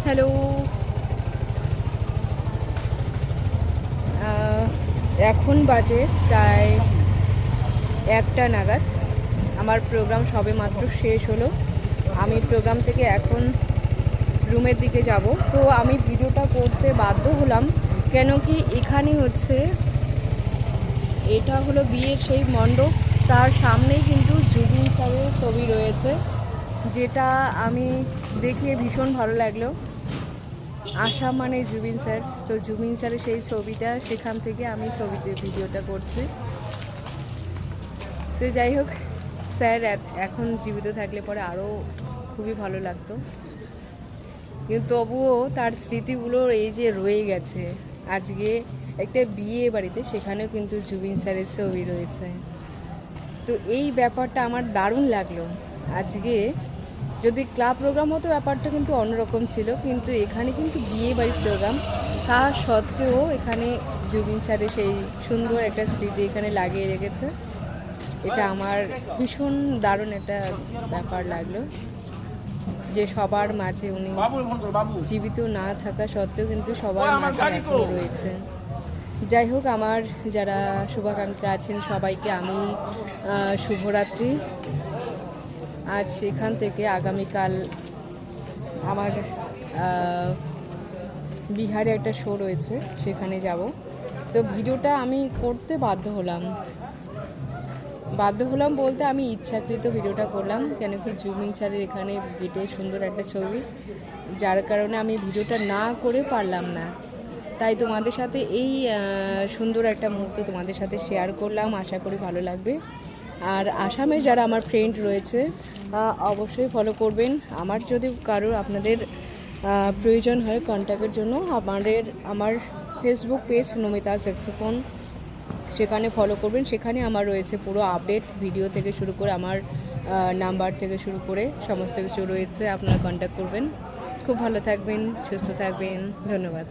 Hello. এখন বাজে প্রায় 1টা নাগাদ। আমার প্রোগ্রাম সবেমাত্র শেষ হলো। আমি প্রোগ্রাম থেকে এখন রুমের দিকে যাব। তো আমি ভিডিওটা করতে বাধ্য হলাম, কেন কি এখানে হচ্ছে, এটা হলো বিয়ের সেই মণ্ডপ, তার সামনেই কিন্তু জুবিন স্যারের ছবি রয়েছে, যেটা আমি দেখে ভীষণ ভালো লাগলো। আশা মানে জুবিন স্যার, তো জুবিন স্যারের সেই ছবিটা, সেখান থেকে আমি ছবিতে ভিডিওটা করছি। তো যাই হোক, স্যার এখন জীবিত থাকলে পরে আরও খুবই ভালো লাগতো, কিন্তু তবুও তার স্মৃতিগুলো এই যে রয়ে গেছে। আজকে একটা বিয়ে বাড়িতে, সেখানেও কিন্তু জুবিন স্যারের ছবি রয়েছে। তো এই ব্যাপারটা আমার দারুণ লাগলো। আজকে যদি ক্লাব প্রোগ্রাম হতো ব্যাপারটা কিন্তু অন্যরকম ছিল, কিন্তু এখানে কিন্তু বিয়ে বাড়ির প্রোগ্রাম, তা সত্ত্বেও এখানে জুবিন স্যারের সেই সুন্দর একটা স্মৃতি এখানে লাগিয়ে রেখেছে। এটা আমার ভীষণ দারুণ একটা ব্যাপার লাগলো, যে সবার মাঝে উনি জীবিত না থাকা সত্ত্বেও কিন্তু সবার মাঝে এখনও রয়েছে। যাই হোক, আমার যারা শুভাকাঙ্ক্ষী আছেন সবাইকে আমি শুভরাত্রি। আজ সেখান থেকে আগামীকাল আমার বিহারে একটা শো রয়েছে, সেখানে যাব। তো ভিডিওটা আমি করতে বাধ্য হলাম বলতে আমি ইচ্ছাকৃত ভিডিওটা করলাম, কেন কি জুবিন স্যারের এখানে গেটে সুন্দর একটা ছবি, যার কারণে আমি ভিডিওটা না করে পারলাম না। তাই তোমাদের সাথে এই সুন্দর একটা মুহূর্ত তোমাদের সাথে শেয়ার করলাম। আশা করি ভালো লাগবে। আর আসামে যারা আমার ফ্রেন্ড রয়েছে অবশ্যই ফলো করবেন। আমার যদি কারোর আপনাদের প্রয়োজন হয় কন্ট্যাক্টের জন্য, আমার ফেসবুক পেজ নমিতা স্যাক্সোফোন, সেখানে ফলো করবেন। সেখানে আমার রয়েছে পুরো আপডেট, ভিডিও থেকে শুরু করে আমার নাম্বার থেকে শুরু করে সমস্ত কিছু রয়েছে। আপনারা কন্ট্যাক্ট করবেন। খুব ভালো থাকবেন, সুস্থ থাকবেন। ধন্যবাদ।